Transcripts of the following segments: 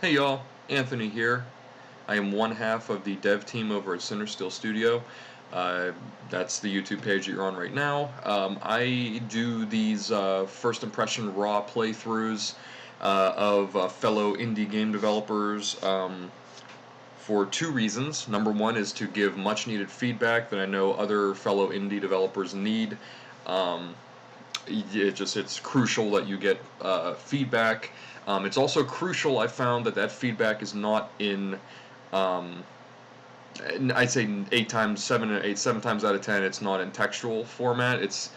Hey y'all, Anthony here. I am one half of the dev team over at Cindersteel Studio. Uh, that's the YouTube page that you're on right now. I do these first impression raw playthroughs of fellow indie game developers for two reasons. Number one is to give much needed feedback that I know other fellow indie developers need. Um, it's crucial that you get feedback. It's also crucial. I found that feedback is not in. Um, I'd say seven times out of 10, it's not in textual format. It's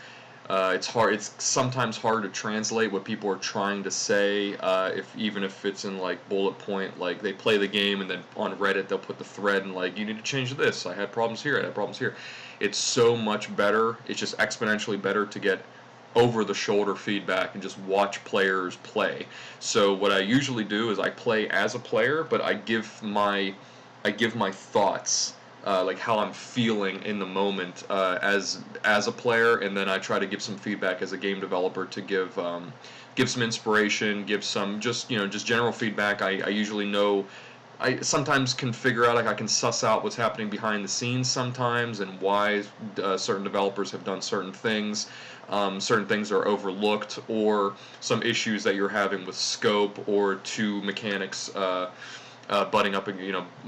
hard. It's sometimes hard to translate what people are trying to say. If even if it's in like bullet point, like they play the game and then on Reddit they'll put the thread and like you need to change this. I had problems here. I had problems here. It's so much better. It's just exponentially better to get over the shoulder feedback and just watch players play. So what I usually do is I play as a player, but I give my thoughts, like how I'm feeling in the moment as a player, and then I try to give some feedback as a game developer to give some inspiration, give some just general feedback. I usually know. I sometimes can figure out, like I can suss out what's happening behind the scenes sometimes and why certain developers have done certain things. Certain things are overlooked, or some issues that you're having with scope or two mechanics butting up,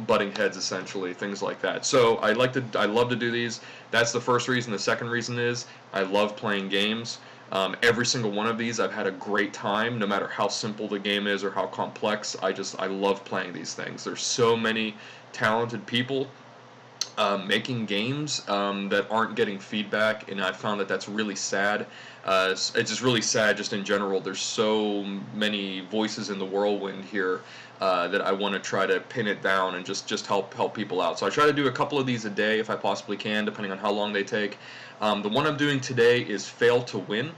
butting heads essentially, things like that. So I love to do these. That's the first reason. The second reason is I love playing games. Every single one of these I've had a great time, no matter how simple the game is or how complex. I love playing these things. There's so many talented people making games that aren't getting feedback, and I found that that's really sad. It's just really sad, just in general. There's so many voices in the whirlwind here that I want to try to pin it down and just help people out. So I try to do a couple of these a day if I possibly can, depending on how long they take. The one I'm doing today is Fail to Win.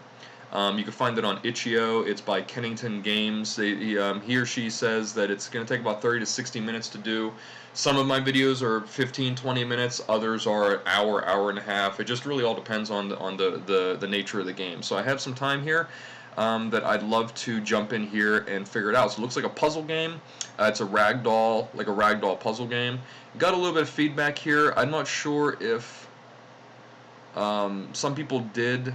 You can find it on Itch.io. It's by Kennington Games. He or she says that it's going to take about 30 to 60 minutes to do. Some of my videos are 15-20 minutes. Others are an hour and a half. It just really all depends on the nature of the game. So I have some time here that I'd love to jump in here and figure it out. So it looks like a puzzle game. It's a ragdoll puzzle game. Got a little bit of feedback here. I'm not sure if some people did.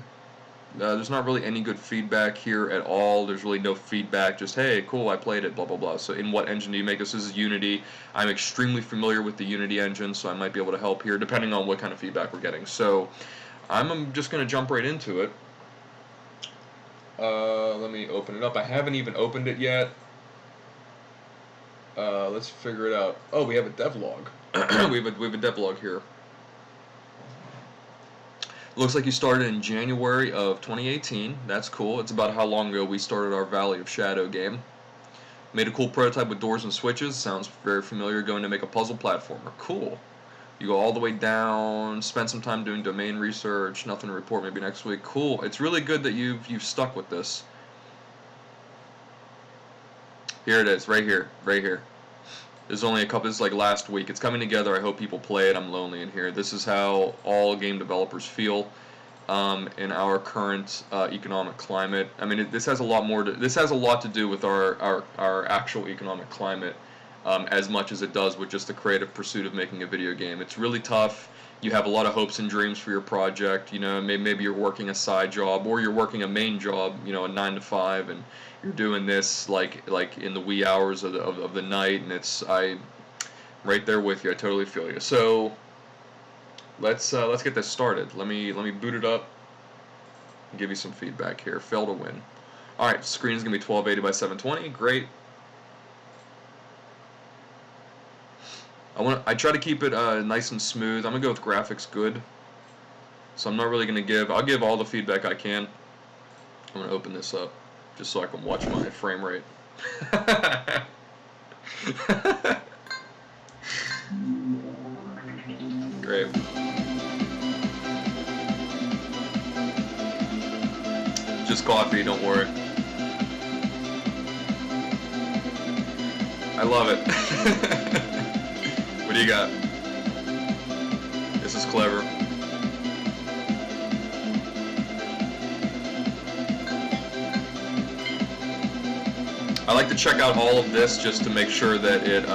There's not really any good feedback here at all. There's really no feedback, just, hey, cool, I played it, blah, blah, blah. So in what engine do you make this? This is Unity. I'm extremely familiar with the Unity engine, so I might be able to help here, depending on what kind of feedback we're getting. So I'm just going to jump right into it. Let me open it up. I haven't even opened it yet. Let's figure it out. Oh, we have a devlog. we have a devlog here. Looks like you started in January of 2018. That's cool. It's about how long ago we started our Valley of Shadow game. Made a cool prototype with doors and switches. Sounds very familiar. Going to make a puzzle platformer. Cool. You go all the way down. Spend some time doing domain research. Nothing to report. Maybe next week. Cool. It's really good that you've stuck with this. Here it is. Right here. Right here. There's only a couple. This is like last week. It's coming together. I hope people play it. I'm lonely in here. This is how all game developers feel in our current economic climate. I mean, this has a lot more. This has a lot to do with our actual economic climate, as much as it does with just the creative pursuit of making a video game. It's really tough. You have a lot of hopes and dreams for your project. Maybe you're working a side job or you're working a main job. A 9 to 5, and you're doing this like in the wee hours of the night, and I'm right there with you. I totally feel you. So let's get this started. Let me boot it up and give you some feedback here. Fail to win. All right, screen is gonna be 1280 by 720. Great. I try to keep it nice and smooth. I'm gonna go with graphics good. So I'm not really gonna I'll give all the feedback I can. I'm gonna open this up just so I can watch my frame rate. Great. Just coffee, don't worry. I love it. What do you got? This is clever. I like to check out all of this just to make sure that it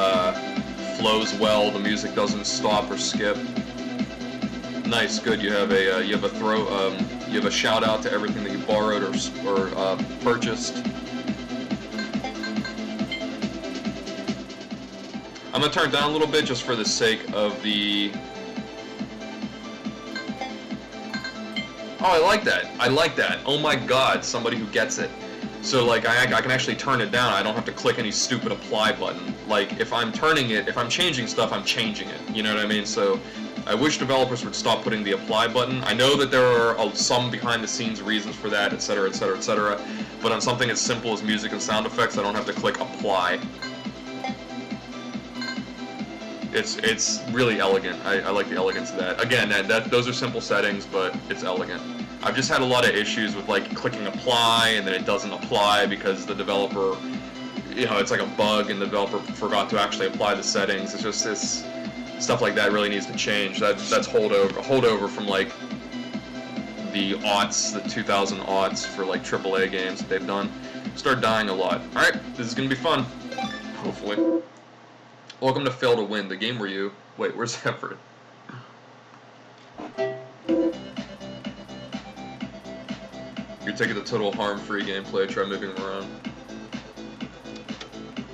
flows well, the music doesn't stop or skip. Nice, good. You have a shout out to everything that you borrowed or purchased. I'm gonna turn it down a little bit just for the sake of the. Oh, I like that. I like that. Oh my God, somebody who gets it. So like I can actually turn it down. I don't have to click any stupid apply button. Like if I'm changing stuff, I'm changing it. You know what I mean? So I wish developers would stop putting the apply button. I know that there are some behind the scenes reasons for that, etc., etc., etc. But on something as simple as music and sound effects, I don't have to click apply. It's really elegant. I like the elegance of that. Again, those are simple settings, but it's elegant. I've just had a lot of issues with like clicking apply and then it doesn't apply because the developer, it's like a bug and the developer forgot to actually apply the settings. It's just this stuff like that really needs to change. That's holdover from like the aughts, the 2000 aughts for like AAA games that they've done. Start dying a lot. All right, this is gonna be fun. Hopefully. Welcome to Fail to Win, the game where you... Wait, where's Everett? You're taking the total harm-free gameplay, try moving around.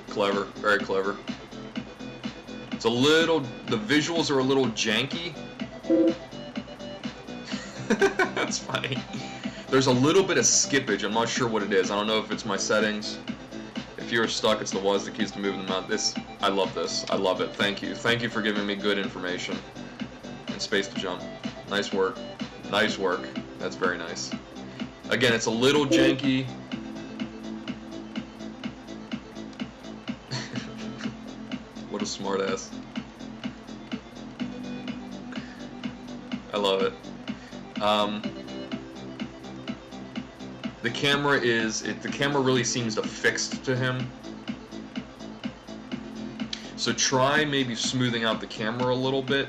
Clever, very clever. It's a little... The visuals are a little janky. That's funny. There's a little bit of skippage, I'm not sure what it is. I don't know if it's my settings. If you're stuck, it's the WASD keys to move them out. I love this. I love it. Thank you. Thank you for giving me good information. And space to jump. Nice work. Nice work. That's very nice. Again, it's a little janky. What a smartass. I love it. The camera really seems affixed to him. So try maybe smoothing out the camera a little bit.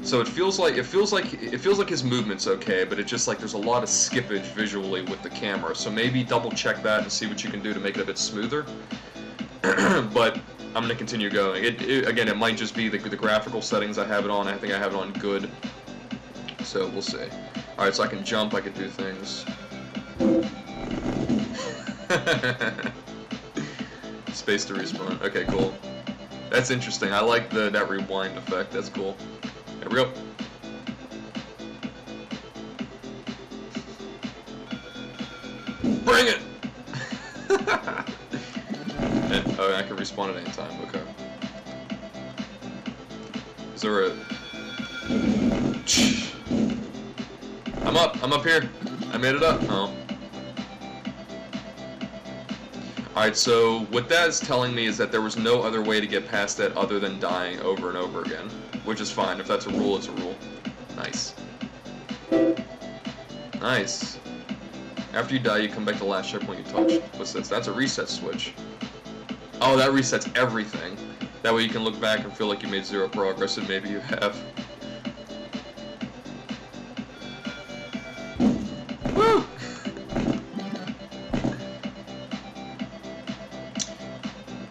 So it feels like his movement's okay, but it's just like there's a lot of skippage visually with the camera. So maybe double check that and see what you can do to make it a bit smoother. But I'm gonna continue going. Again, it might just be the graphical settings I have it on. I think I have it on good. So we'll see. All right, so I can jump. I can do things. Space to respawn. Okay, cool. That's interesting. I like that rewind effect. That's cool. There we go. Bring it! Oh, I can respawn at any time. Okay. Is there a... I'm up here. I made it up. Oh. Alright, so what that is telling me is that there was no other way to get past that other than dying over and over again. Which is fine. If that's a rule, it's a rule. Nice. Nice. After you die, you come back to the last checkpoint you touched. What's this? That's a reset switch. Oh, that resets everything. That way you can look back and feel like you made zero progress, and maybe you have. Woo!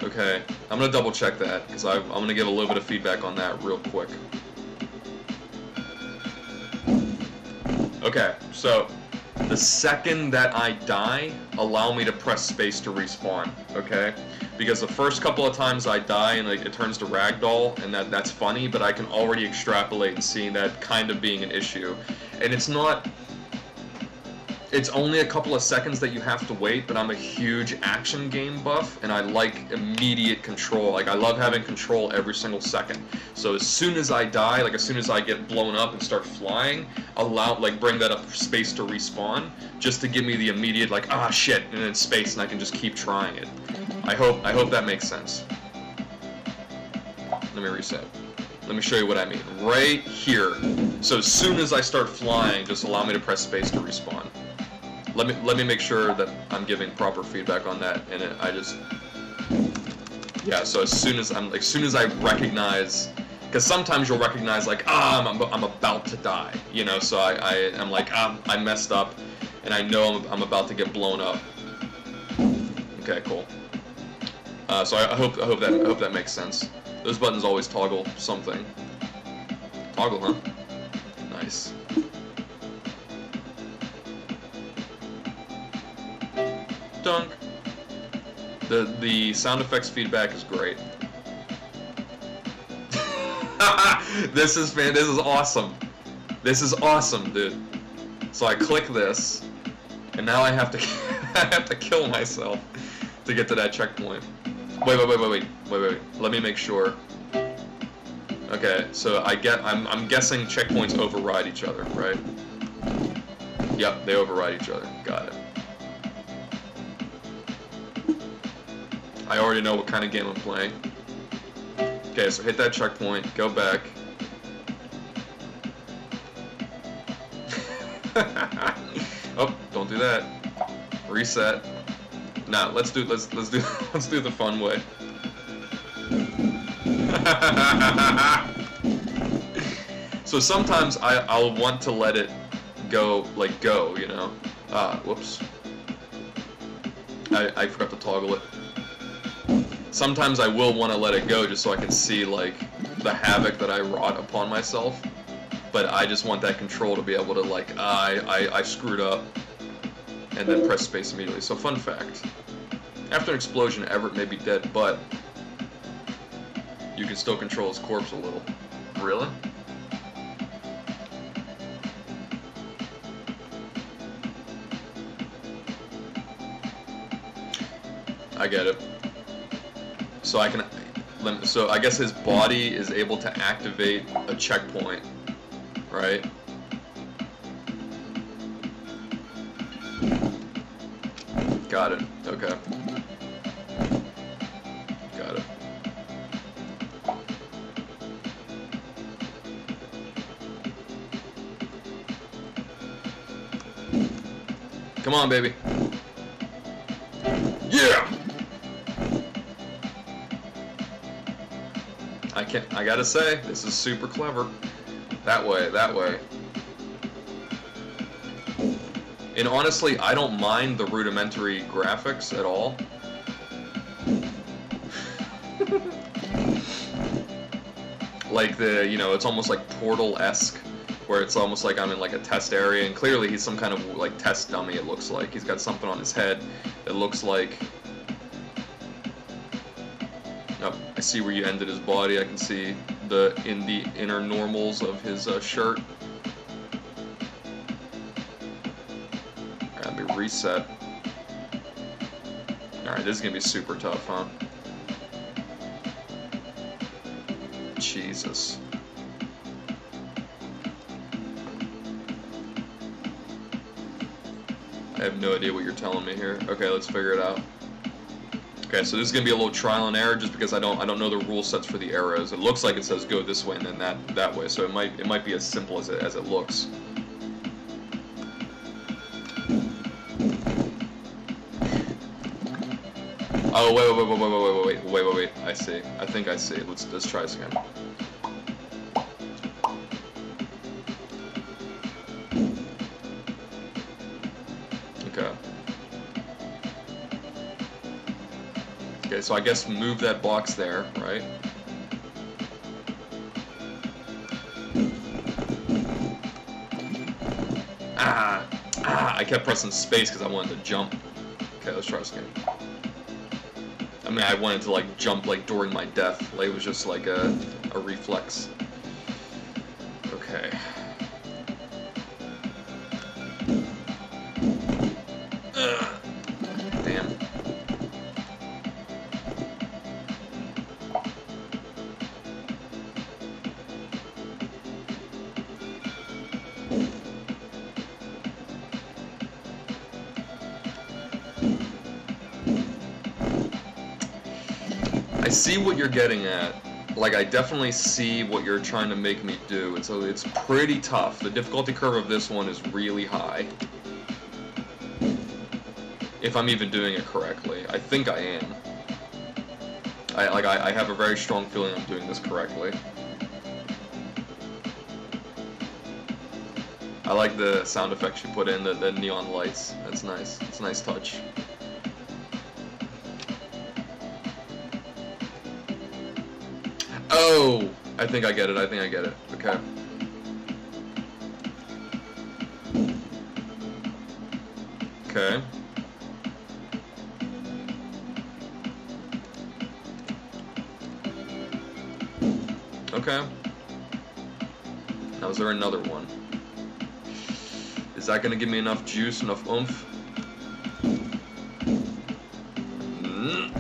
Okay, I'm gonna double check that, because I'm gonna give a little bit of feedback on that real quick. Okay, so the second that I die, allow me to press space to respawn, okay? Because the first couple of times I die and like it turns to ragdoll, and that's funny, but I can already extrapolate and see that kind of being an issue. And it's only a couple of seconds that you have to wait, but I'm a huge action game buff, and I like immediate control. Like, I love having control every single second. So as soon as I die, like as soon as I get blown up and start flying, bring that up space to respawn, just to give me the immediate, like, ah, shit, and then space, and I can just keep trying it. I hope that makes sense. Let me reset. Let me show you what I mean. Right here. So as soon as I start flying, just allow me to press space to respawn. Let me make sure that I'm giving proper feedback on that, and yeah. So as soon as I recognize, because sometimes you'll recognize like, I'm about to die, you know. So I'm like, I messed up, and I know I'm about to get blown up. Okay, cool. So I hope that makes sense. Those buttons always toggle something. Toggle, huh? Nice. Dunk. The sound effects feedback is great. This is awesome. This is awesome, dude. So I click this, and now I have to I have to kill myself to get to that checkpoint. Wait. Let me make sure. Okay, so I'm guessing checkpoints override each other, right? Yep, they override each other. Got it. I already know what kind of game I'm playing. Okay, so hit that checkpoint, go back. Oh, don't do that. Reset. Nah, let's do the fun way. So sometimes I'll want to let it go, you know. Whoops. I forgot to toggle it. Sometimes I will want to let it go just so I can see, like, the havoc that I wrought upon myself. But I just want that control to be able to, like, I screwed up, and then press space immediately. So fun fact. After an explosion, Everett may be dead, but you can still control his corpse a little. Really? I get it. So I guess his body is able to activate a checkpoint, right? Got it. Okay. Got it. Come on, baby. Yeah! I gotta say, this is super clever. That way. And honestly, I don't mind the rudimentary graphics at all. Like it's almost like Portal-esque, where it's almost like I'm in like a test area, and clearly he's some kind of like test dummy, it looks like. He's got something on his head that looks like... Oh, I see where you ended his body. I can see the inner normals of his shirt. Alright, let me reset. Alright, this is gonna be super tough, huh? Jesus. I have no idea what you're telling me here. Okay, let's figure it out. Okay, so this is gonna be a little trial and error just because I don't know the rule sets for the arrows. It looks like it says go this way and then that way, so it might be as simple as it looks. Oh wait! I see. I think I see. Let's try this again. Okay. Okay, so I guess move that box there, right? I kept pressing space because I wanted to jump. Okay, let's try this again. I mean, I wanted to like jump like during my death. Like it was just like a reflex. Okay. Damn. I see what you're getting at. Like, I definitely see what you're trying to make me do, and so it's pretty tough. The difficulty curve of this one is really high. If I'm even doing it correctly. I think I am. I have a very strong feeling I'm doing this correctly. I like the sound effects you put in, the neon lights. That's nice. It's a nice touch. Oh! I think I get it. I think I get it. Okay. Okay. Okay. Now, is there another one? Is that gonna give me enough juice, enough oomph?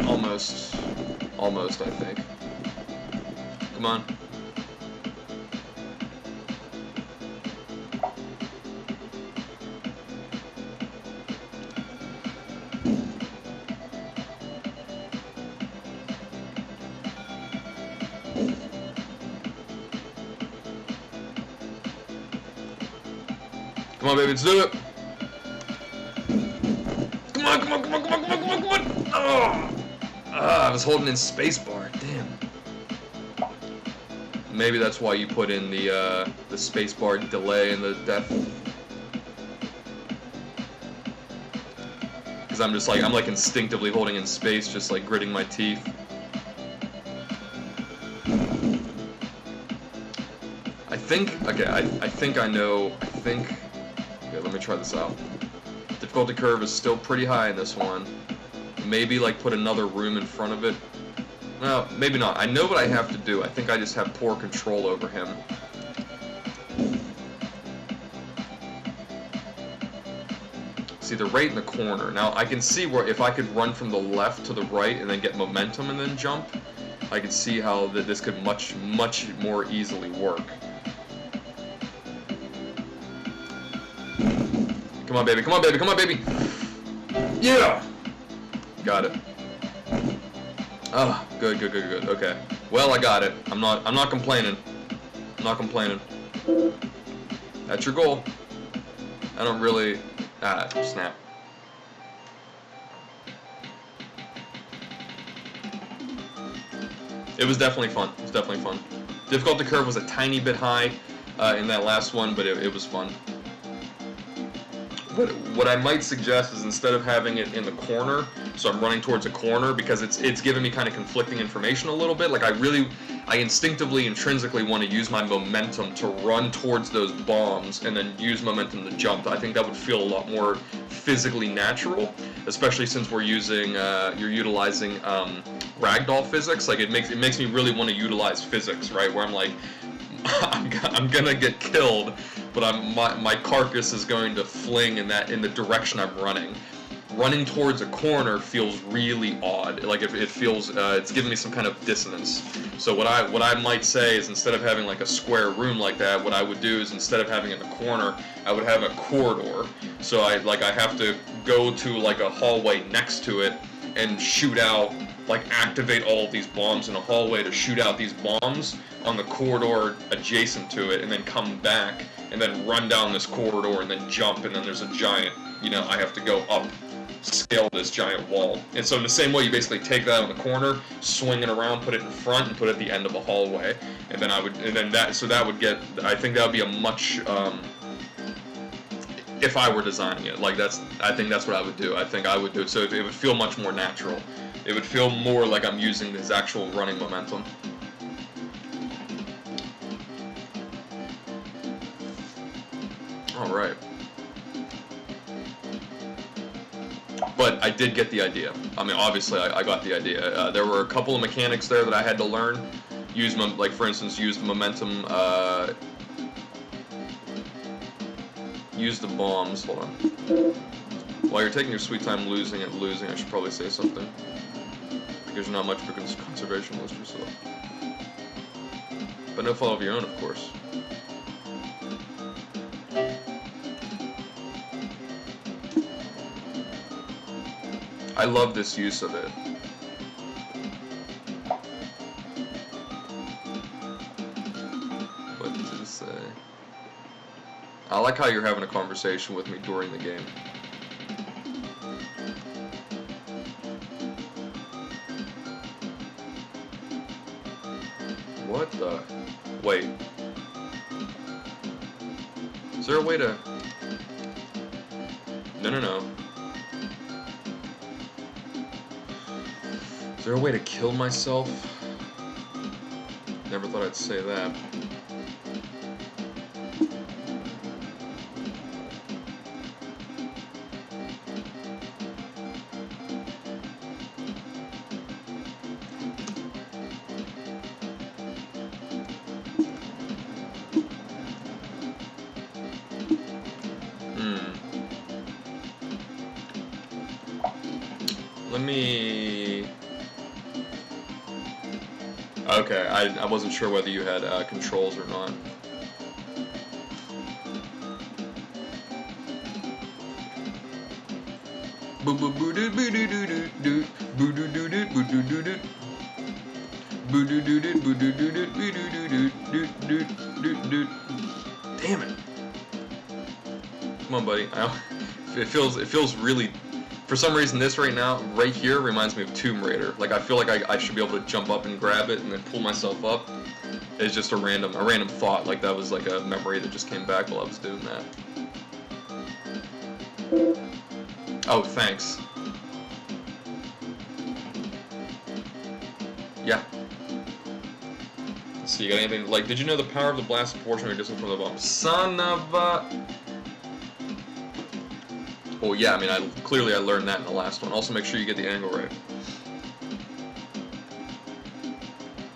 Almost. Almost, I think. Come on. Come on, baby, let's do it. Come on, come on, come on, come on, come on, come on, come on. Oh. I was holding in spacebar. Damn. Maybe that's why you put in the spacebar delay in the death. Because I'm just like, I'm like instinctively holding in space, just like gritting my teeth. I think, okay, I think I know, okay, let me try this out. Difficulty curve is still pretty high in this one. Maybe like put another room in front of it. No, maybe not. I know what I have to do. I think I just have poor control over him. See, they're right in the corner. Now, I can see where if I could run from the left to the right and then get momentum and then jump, I could see how this could much more easily work. Come on, baby. Come on, baby. Come on, baby. Yeah! Got it. Oh, good, good, good, good. Okay. Well, I got it. I'm not complaining. I'm not complaining. That's your goal. I don't really... Ah, snap. It was definitely fun. It was definitely fun. Difficulty curve was a tiny bit high in that last one, but it was fun. What I might suggest is instead of having it in the corner, so I'm running towards a corner, because it's giving me kind of conflicting information a little bit. Like I instinctively, intrinsically want to use my momentum to run towards those bombs and then use momentum to jump. I think that would feel a lot more physically natural, especially since we're using, you're utilizing ragdoll physics. Like it makes me really want to utilize physics, right? Where I'm like, I'm gonna get killed, but my carcass is going to fling in the direction I'm running. Running towards a corner feels really odd. Like it feels it's giving me some kind of dissonance. So what I might say is instead of having like a square room like that, what I would do is instead of having it in the corner, I would have a corridor. So I have to go to like a hallway next to it and shoot out, like activate all of these bombs in a hallway to shoot out these bombs on the corridor adjacent to it, and then come back and then run down this corridor and then jump, and then there's a giant, I have to go up, scale this giant wall. And so in the same way, you basically take that on the corner, swing it around, put it in front, and put it at the end of a hallway. And then that would get, I think that would be a much, if I were designing it, like I think that's what I would do. I think I would do it so it would feel much more natural. It would feel more like I'm using this actual running momentum. Alright. But I did get the idea. I mean, obviously, I got the idea. There were a couple of mechanics there that I had to learn. Like, for instance, use the momentum, use the bombs. Hold on. While you're taking your sweet time losing, I should probably say something. Because you're not much of a conservationist yourself. But no fault of your own, of course. I love this use of it. What did it say? I like how you're having a conversation with me during the game. What the? Wait. Is there a way to... No. Is there a way to kill myself? Never thought I'd say that. Let me... Okay, I wasn't sure whether you had controls or not. Damn it! Come on, buddy. It feels really. For some reason, this right now, right here, reminds me of Tomb Raider. Like, I feel like I should be able to jump up and grab it and then pull myself up. It's just a random thought. Like, that was like a memory that just came back while I was doing that. Oh, thanks. Yeah. Let's see, you got anything? Like, did you know the power of the blast proportionally distant from the bomb? Son of a... Well, yeah, I mean, clearly I learned that in the last one. Also, make sure you get the angle right.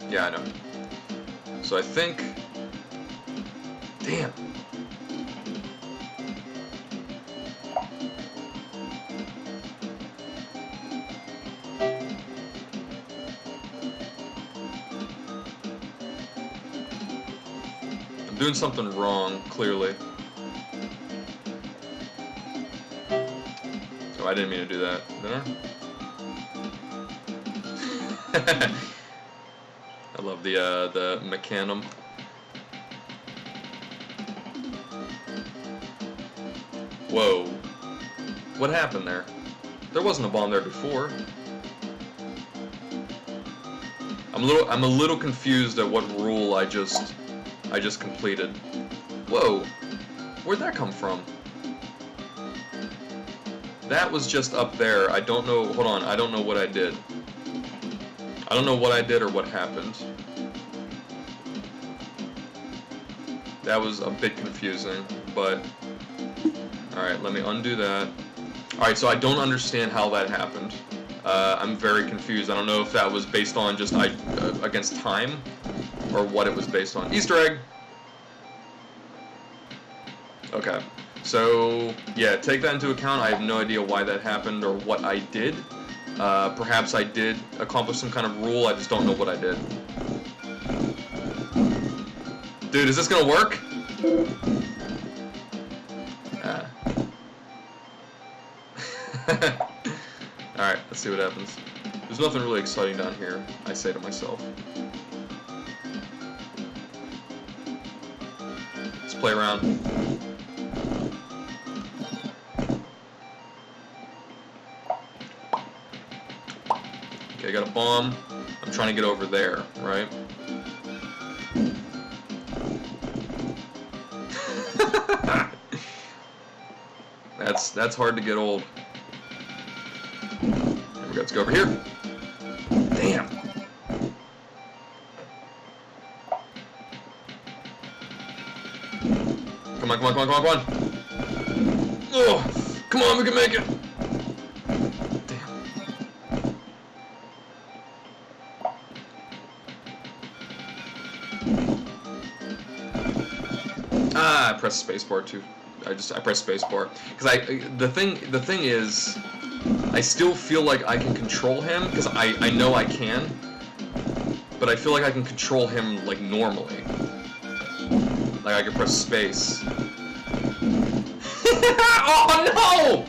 Yeah, I know. So I think... Damn. I'm doing something wrong, clearly. Oh, I didn't mean to do that, did I? I love the Mechanum. Whoa. What happened there? There wasn't a bomb there before. I'm a little confused at what rule I just completed. Whoa. Where'd that come from? That was just up there. I don't know. Hold on. I don't know what I did. I don't know what I did or what happened. That was a bit confusing, but... Alright, let me undo that. Alright, so I don't understand how that happened. I'm very confused. I don't know if that was based on just against time, or what it was based on. Easter egg! Okay. So, yeah, take that into account. I have no idea why that happened or what I did. Perhaps I did accomplish some kind of rule, I just don't know what I did. Dude, is this gonna work? Alright, let's see what happens. There's nothing really exciting down here, I say to myself. Let's play around. Okay, I got a bomb. I'm trying to get over there, right? That's hard to get old. There we go, let's go over here. Damn! Come on, come on, come on, come on, come on! Oh! Come on, we can make it! I pressed spacebar too. I pressed spacebar because the thing is, I still feel like I can control him because I know I can, but I feel like I can control him like normally. Like I can press space. Oh no!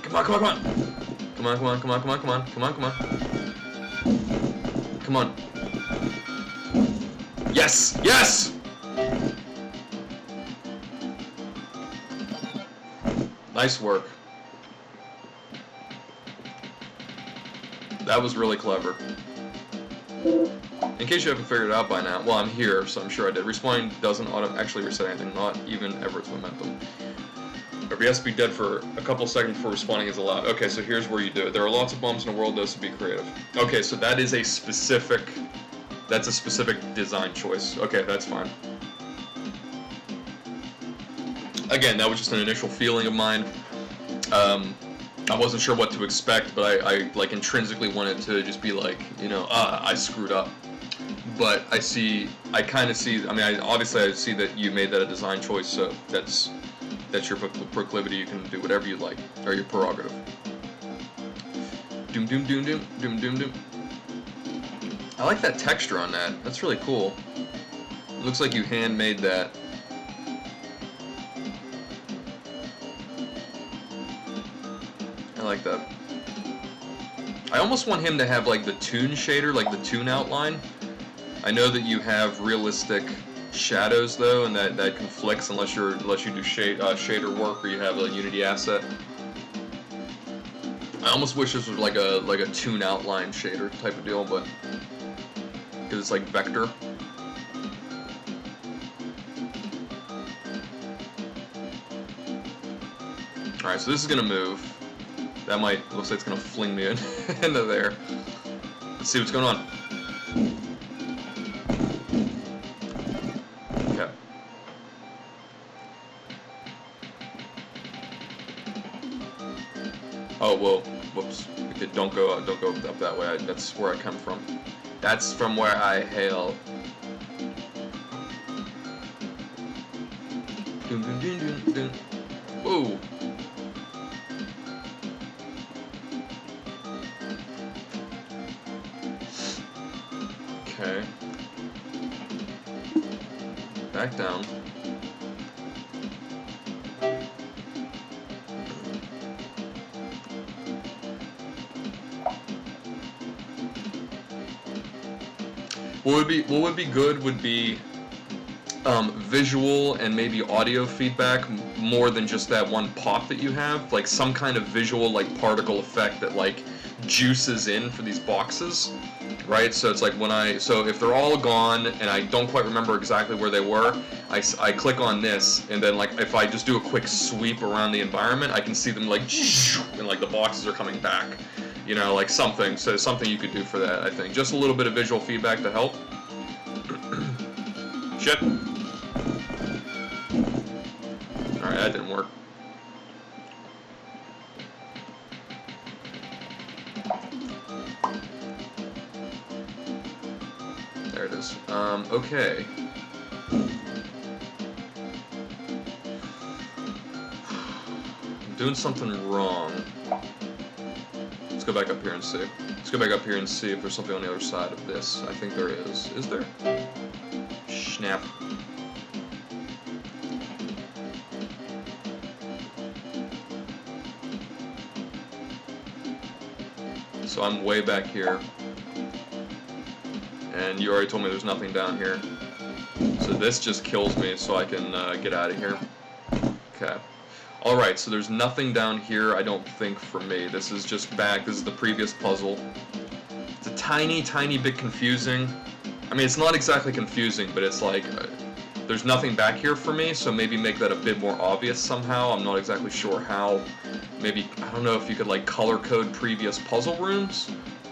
Come on, come on, come on! Come on, come on, come on, come on, come on, come on, come on. Come on. Yes! Yes! Nice work. That was really clever. In case you haven't figured it out by now, well, I'm here, so I'm sure I did. Respawning doesn't actually reset anything, not even Everett's momentum. Or he has to be dead for a couple seconds before responding is allowed. Okay, so here's where you do it. There are lots of bombs in the world, those to be creative. Okay, so that is a specific... That's a specific design choice. Okay, that's fine. Again, that was just an initial feeling of mine. I wasn't sure what to expect, but I like intrinsically wanted to just be like, you know, I screwed up. But I kind of see, I mean, obviously I see that you made that a design choice, so that's your proclivity. You can do whatever you like, or your prerogative. Doom doom doom doom doom doom doom. I like that texture on that. That's really cool. It looks like you handmade that. I like that. I almost want him to have like the toon shader, like the toon outline. I know that you have realistic shadows though, and that conflicts unless you do shader work or you have a Unity asset. I almost wish this was like a toon outline shader type of deal, but because it's like vector. All right, so this is gonna move. That might, looks like it's gonna fling me into there. Let's see what's going on. Okay. Oh, whoa, whoops. Okay, don't go up that way. That's where I come from. That's from where I hail. Dun, dun, dun, dun, dun. Whoa. Okay. Back down. What would be good would be visual and maybe audio feedback more than just that one pop that you have. Like some kind of visual like particle effect that like juices in for these boxes. Right, so it's like so if they're all gone and I don't quite remember exactly where they were, I click on this, and then like if I just do a quick sweep around the environment, I can see them like, and like the boxes are coming back, you know, like something. So something you could do for that, I think. Just a little bit of visual feedback to help. Shit. All right, that didn't work. There it is. Okay. I'm doing something wrong. Let's go back up here and see. Let's go back up here and see if there's something on the other side of this. I think there is. Is there? Snap. So I'm way back here. And you already told me there's nothing down here. So this just kills me so I can get out of here. Okay. Alright, so there's nothing down here, I don't think, for me. This is just back. This is the previous puzzle. It's a tiny, tiny bit confusing. I mean, it's not exactly confusing, but it's like, there's nothing back here for me, so maybe make that a bit more obvious somehow. I'm not exactly sure how. Maybe, I don't know if you could, like, color code previous puzzle rooms?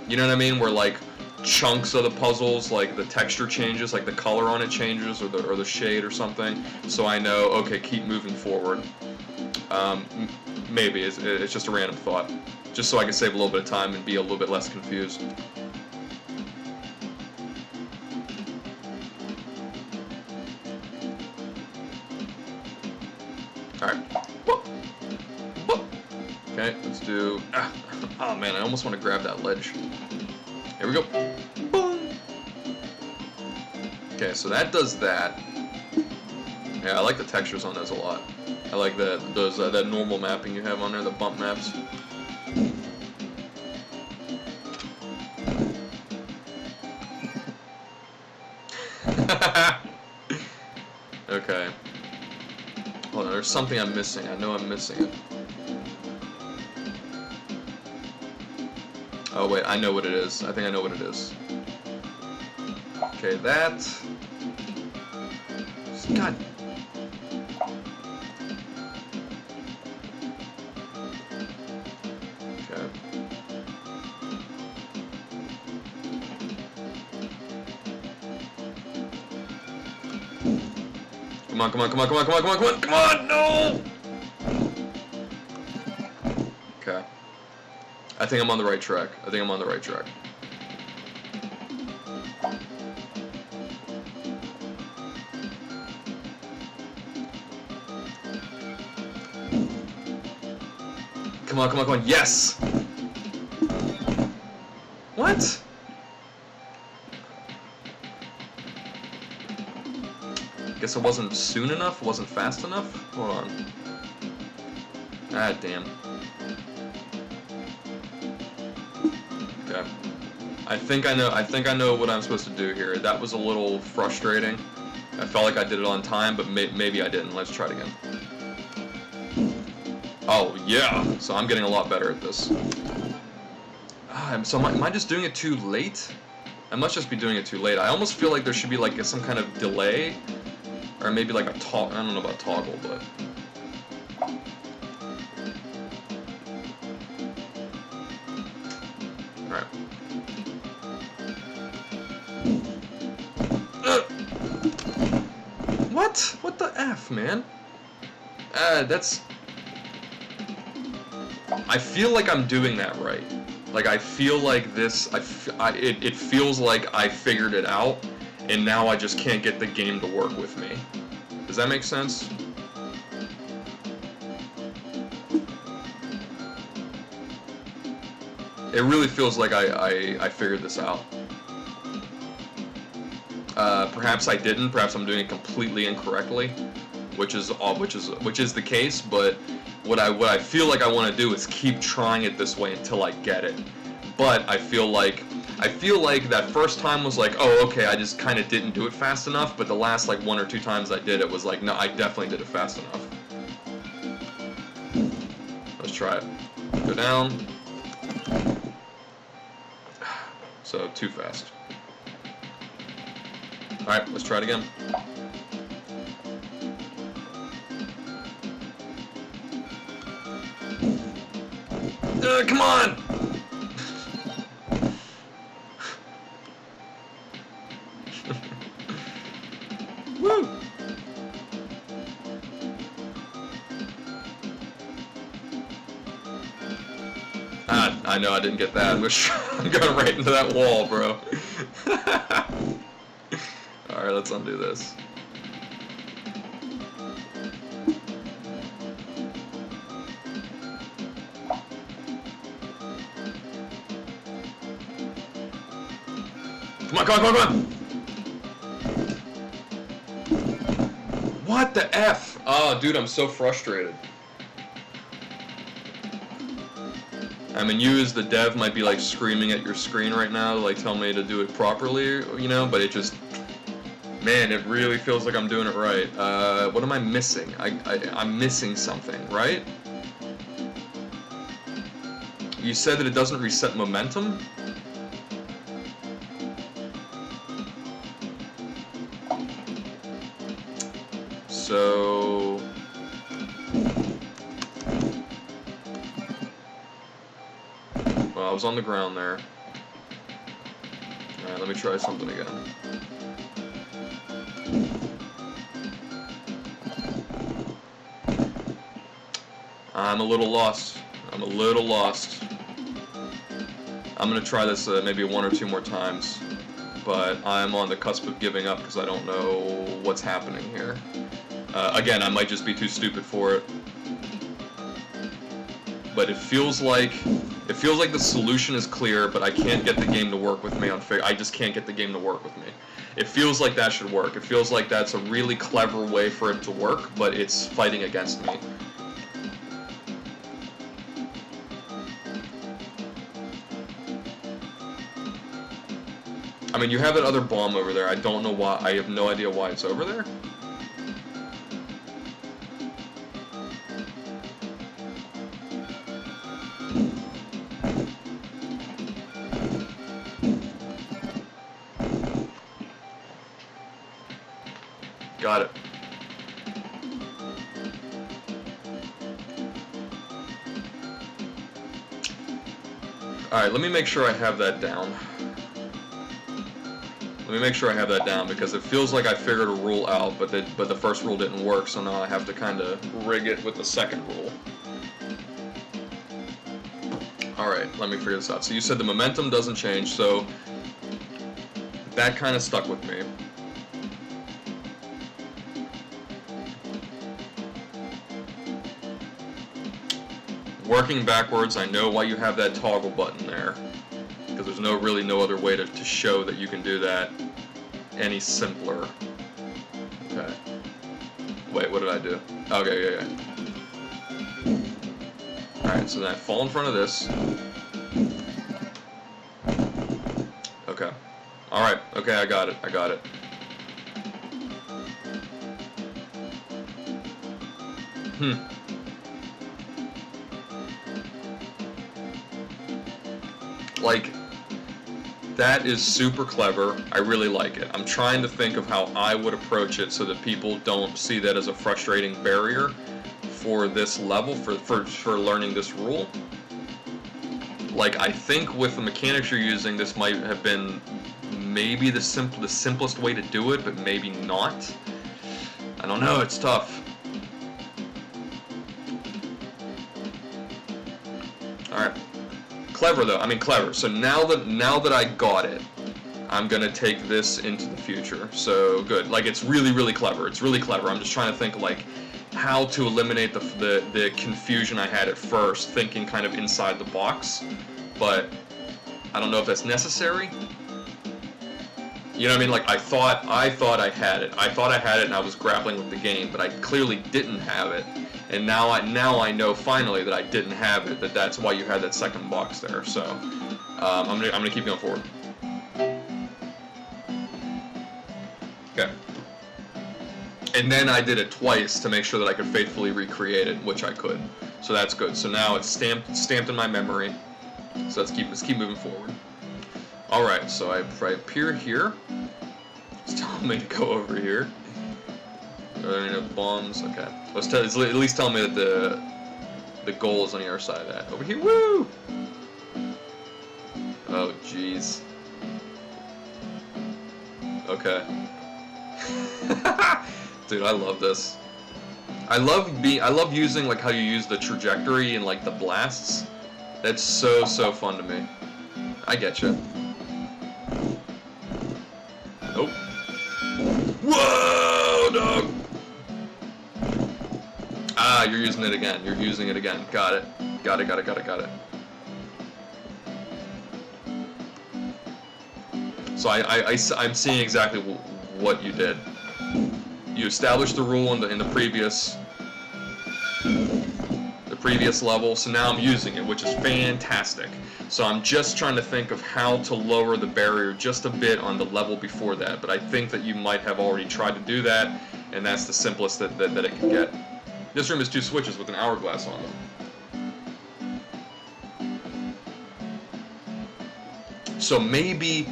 You know what I mean? Where, like, chunks of the puzzles, like the texture changes, like the color on it changes, or the shade or something, so I know, okay, keep moving forward. Maybe it's just a random thought, just so I can save a little bit of time and be a little bit less confused. All right. Okay, let's do. Oh man, I almost want to grab that ledge. Here we go. Boom. Okay, so that does that. Yeah, I like the textures on those a lot. I like that normal mapping you have on there, the bump maps. Okay. Hold on, there's something I'm missing. I know I'm missing it. Oh wait, I know what it is. I think I know what it is. Okay, that. God. Come on, come on, come on, come on, come on, come on, come on, come on, no! Okay. I think I'm on the right track. I think I'm on the right track. Come on, come on, come on, yes! What? Guess it wasn't soon enough, wasn't fast enough? Hold on. Ah, damn. Okay. I think I know what I'm supposed to do here. That was a little frustrating. I felt like I did it on time, but maybe I didn't. Let's try it again. Oh, yeah! So I'm getting a lot better at this. So am I just doing it too late? I must just be doing it too late. I almost feel like there should be like some kind of delay. Or maybe like a toggle. I don't know about toggle, but... Alright. What? What the F, man? That's... I feel like I'm doing that right. Like, I feel like this... it feels like I figured it out, and now I just can't get the game to work with me. Does that make sense? It really feels like I figured this out. Perhaps I didn't. Perhaps I'm doing it completely incorrectly, which is the case. But what I feel like I want to do is keep trying it this way until I get it. But I feel like that first time was like, oh, okay, I just kind of didn't do it fast enough. But the last like 1 or 2 times I did it was like, no, I definitely did it fast enough. Let's try it. Go down. So too fast. All right, let's try it again. Come on! Woo! I know I didn't get that. I'm going right into that wall, bro. Alright, let's undo this. Come on, come on, come on, come on! What the F? Oh, dude, I'm so frustrated. I mean, you as the dev might be like screaming at your screen right now to like tell me to do it properly, you know, but it just... Man, it really feels like I'm doing it right. What am I missing? I'm missing something, right? You said that it doesn't reset momentum? So... Well, I was on the ground there. Alright, let me try something again. I'm a little lost. I'm a little lost. I'm gonna try this maybe 1 or 2 more times, but I'm on the cusp of giving up because I don't know what's happening here. Again, I might just be too stupid for it, but it feels like the solution is clear, but I can't get the game to work with me on I just can't get the game to work with me. It feels like that should work. It feels like that's a really clever way for it to work, but it's fighting against me. I mean, you have that other bomb over there. I don't know why. I have no idea why it's over there. Got it. Alright, let me make sure I have that down. Let me make sure I have that down, because it feels like I figured a rule out, but the first rule didn't work, so now I have to kind of rig it with the second rule. Alright, let me figure this out. So you said the momentum doesn't change, so that kind of stuck with me. Working backwards, I know why you have that toggle button there, because there's really no other way to show that you can do that any simpler. Okay. Wait, what did I do? Okay, yeah. Alright, so then I fall in front of this. Okay. Alright, okay, I got it. Like, that is super clever. I really like it. I'm trying to think of how I would approach it so that people don't see that as a frustrating barrier for this level, for learning this rule. Like, I think with the mechanics you're using, this might have been maybe the simplest way to do it, but maybe not. I don't know, it's tough. Alright. Clever though, I mean clever. So now that I got it, I'm gonna take this into the future. So good. Like, it's really clever. It's really clever. I'm just trying to think like how to eliminate the confusion I had at first, thinking kind of inside the box. But I don't know if that's necessary. You know what I mean? Like, I thought I had it. I thought I had it and I was grappling with the game, but I clearly didn't have it. And now I know finally that I didn't have it, that's why you had that second box there. So I'm gonna keep going forward. Okay. And then I did it twice to make sure that I could faithfully recreate it, which I could. So that's good. So now it's stamped in my memory. So let's keep moving forward. All right. So I appear here. It's telling me to go over here. Are there any bombs? Okay. It's at least tell me that the goal is on the other side of that. Over here. Woo! Oh, jeez. Okay. Dude, I love this. I love using like how you use the trajectory and like the blasts. That's so fun to me. I get you. Nope. Whoa, dog. Ah, you're using it again. You're using it again. Got it. Got it. So I'm seeing exactly what you did. You established the rule in the previous level, so now I'm using it, which is fantastic. So I'm just trying to think of how to lower the barrier just a bit on the level before that, but I think that you might have already tried to do that, and that's the simplest that it can get. This room has 2 switches with an hourglass on them. So maybe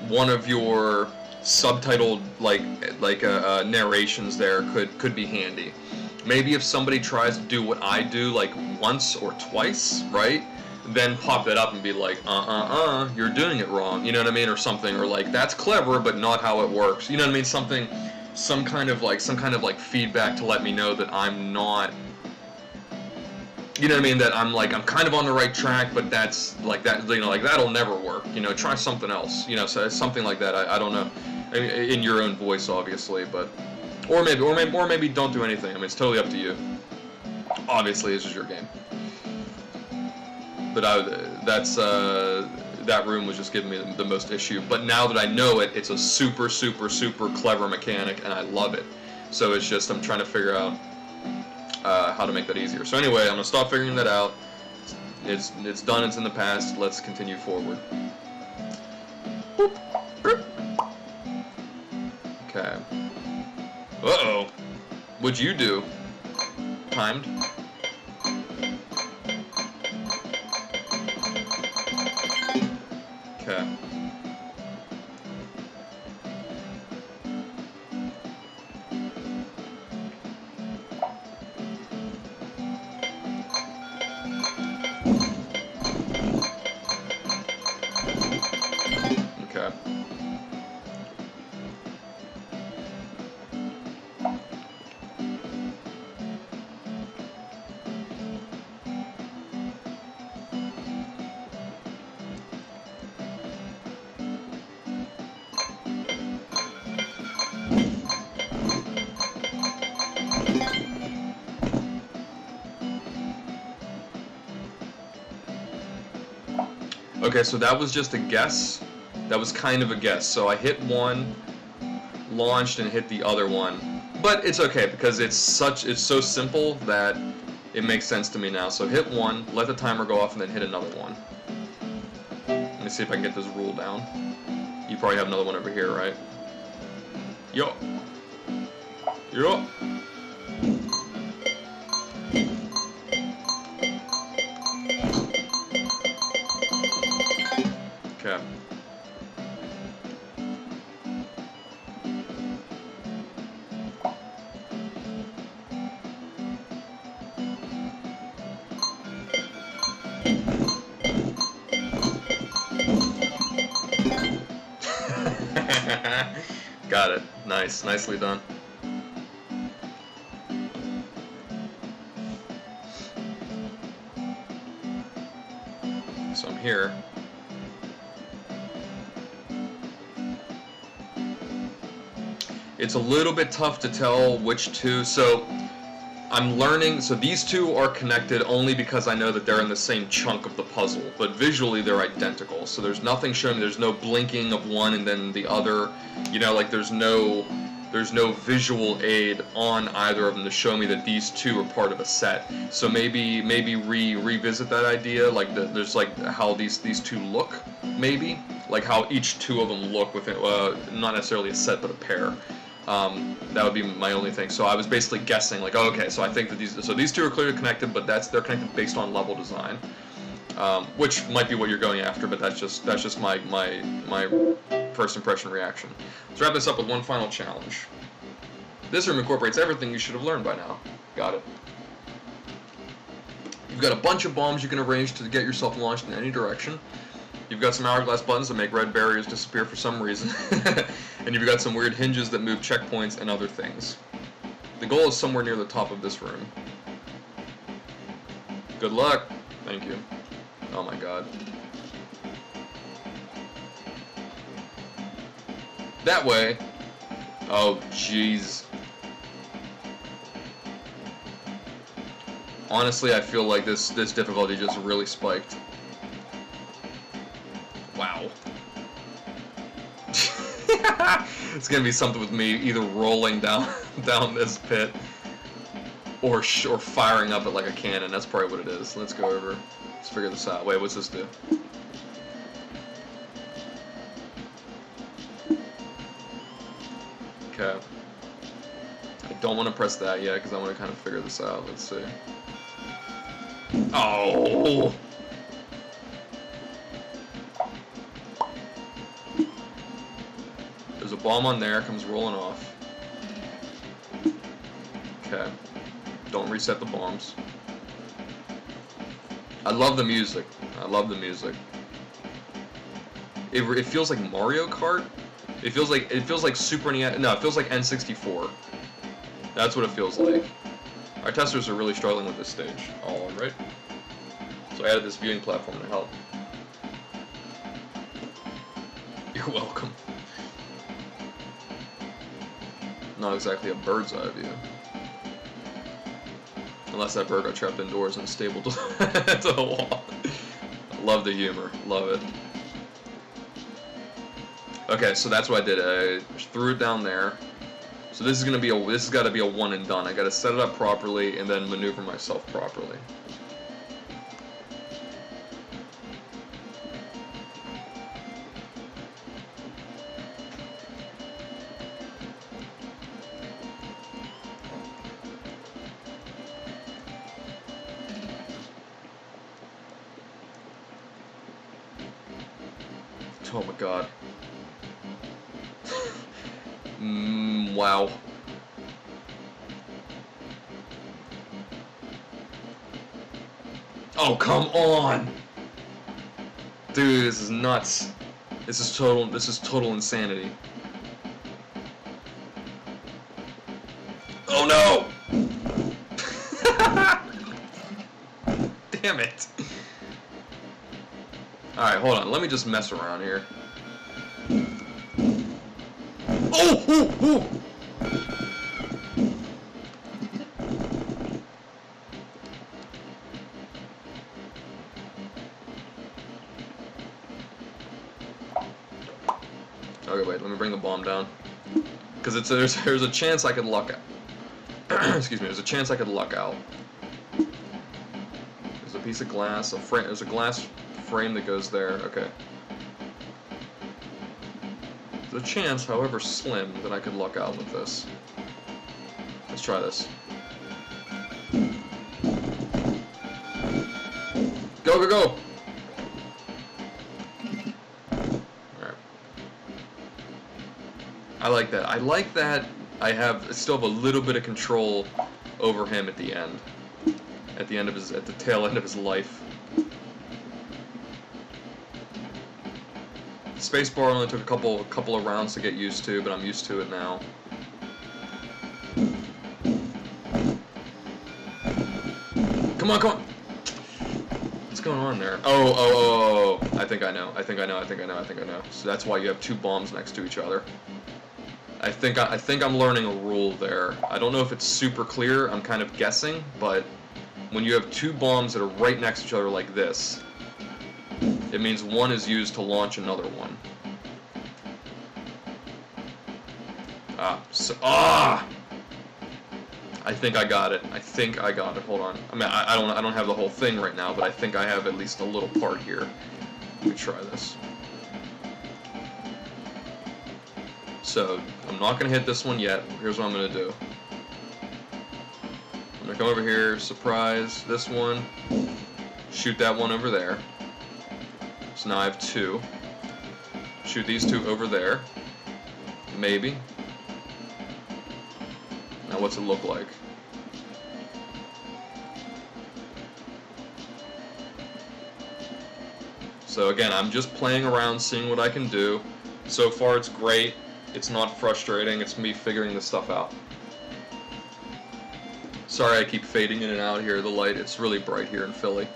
one of your subtitled narrations there could be handy. Maybe if somebody tries to do what I do like once or twice, right? Then pop that up and be like, you're doing it wrong. You know what I mean? Or something, or like, that's clever, but not how it works. You know what I mean? Some kind of like feedback to let me know that I'm not, you know what I mean, that I'm kind of on the right track, but that's like that, you know, like that'll never work. You know, try something else. You know, so something like that. I don't know, in your own voice, obviously, but or maybe don't do anything. I mean, it's totally up to you. Obviously, this is your game. But that room was just giving me the most issue. But now that I know it, it's a super clever mechanic, and I love it. So it's just I'm trying to figure out how to make that easier. So anyway, I'm gonna stop figuring that out. It's done. It's in the past. Let's continue forward. Boop. Okay. Uh-oh. What'd you do? Timed. Okay. Okay, so that was just a guess. That was kind of a guess. So I hit one, launched, and hit the other one. But it's okay because it's so simple that it makes sense to me now. So hit one, let the timer go off, and then hit another one. Let me see if I can get this rule down. You probably have another one over here, right? Yo. Yo. Okay. Got it. Nice. Nicely done. So I'm here. It's a little bit tough to tell which two. So I'm learning. So these two are connected only because I know that they're in the same chunk of the puzzle. But visually they're identical. So there's nothing showing. There's no blinking of one and then the other. You know, like there's no visual aid on either of them to show me that these two are part of a set. So maybe revisit that idea. Like there's like how these two look. Maybe like how each two of them look within not necessarily a set but a pair. That would be my only thing. So I was basically guessing, like, oh, okay, so I think that these two are clearly connected, but they're connected based on level design, which might be what you're going after, but that's just my first impression reaction. Let's wrap this up with one final challenge. This room incorporates everything you should have learned by now. Got it. You've got a bunch of bombs you can arrange to get yourself launched in any direction. You've got some hourglass buttons that make red barriers disappear for some reason. And you've got some weird hinges that move checkpoints and other things. The goal is somewhere near the top of this room. Good luck. Thank you. Oh my god. That way. Oh, jeez. Honestly, I feel like this difficulty just really spiked. Wow. It's gonna be something with me either rolling down this pit or firing up it like a cannon. That's probably what it is. Let's go over. Let's figure this out. Wait, what's this do? Okay. I don't want to press that yet because I want to kind of figure this out. Let's see. Oh! There's a bomb on there, comes rolling off. Okay. Don't reset the bombs. I love the music. I love the music. It feels like Mario Kart. It feels like Super NES. No, it feels like N64. That's what it feels like. Our testers are really struggling with this stage. All right. So I added this viewing platform to help. You're welcome. Not exactly a bird's eye view. Unless that bird got trapped indoors and stable to the wall. Love the humor. Love it. Okay, so that's what I did. I threw it down there. So this is got to be a one and done. I got to set it up properly and then maneuver myself properly. Oh my god. Wow. Oh, come on! Dude, this is nuts. This is total insanity. Oh no! Damn it. Alright, hold on. Let me just mess around here. Oh! Ooh, ooh. Let me bring the bomb down. Because there's a chance I could luck out. Excuse me. There's a chance I could luck out. There's a piece of glass. There's a glass frame that goes there. Okay. There's a chance, however slim, that I could luck out with this. Let's try this. Go, go, go! Alright. I like that. I like that I still have a little bit of control over him at the end. At the tail end of his life. Spacebar only took a couple of rounds to get used to, but I'm used to it now. Come on, come on! What's going on there? Oh. I think I know. So that's why you have two bombs next to each other. I think I'm learning a rule there. I don't know if it's super clear. I'm kind of guessing, but when you have two bombs that are right next to each other like this, it means one is used to launch another one. I think I got it. Hold on. I mean, I don't have the whole thing right now, but I think I have at least a little part here. Let me try this. So, I'm not going to hit this one yet. Here's what I'm going to do. I'm going to come over here, surprise this one, shoot that one over there. So now I have two. Shoot these two over there. Maybe. Now what's it look like? So again, I'm just playing around, seeing what I can do. So far it's great. It's not frustrating. It's me figuring this stuff out. Sorry I keep fading in and out here. The light, it's really bright here in Philly.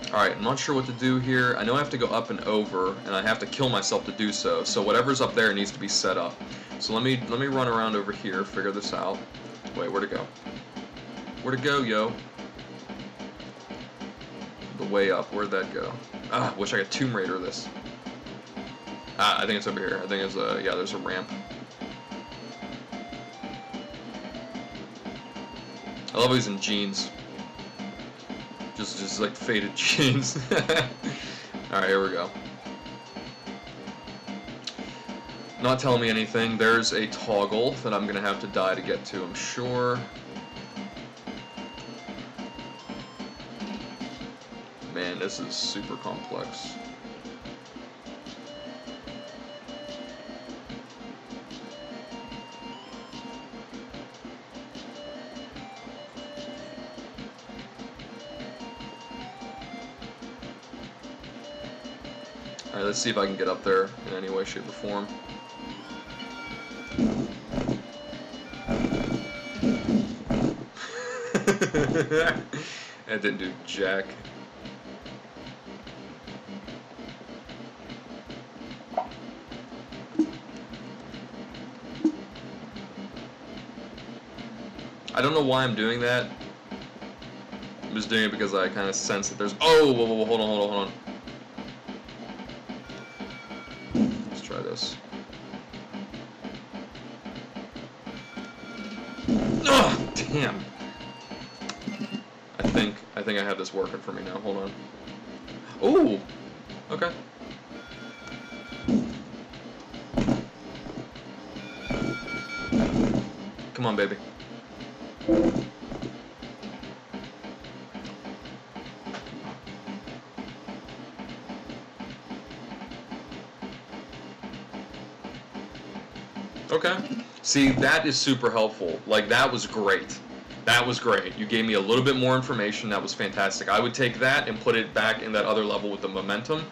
Alright, I'm not sure what to do here. I know I have to go up and over, and I have to kill myself to do so. So whatever's up there needs to be set up. So let me run around over here, figure this out. Wait, where'd it go? Where'd it go, yo? The way up, where'd that go? Wish I could Tomb Raider this. I think it's over here. I think it's yeah, there's a ramp. I love how he's in jeans. Just like faded jeans. Alright, here we go. Not telling me anything. There's a toggle that I'm gonna have to die to get to, I'm sure. Man, this is super complex. Alright, let's see if I can get up there in any way, shape, or form. That didn't do jack. I don't know why I'm doing that. I'm just doing it because I kind of sense that there's... Oh, whoa, hold on. Let's try this. Ugh, damn. I think I have this working for me now. Hold on. Oh, okay. Come on, baby. Okay. See, that is super helpful. Like, that was great. That was great. You gave me a little bit more information. That was fantastic. I would take that and put it back in that other level with the momentum.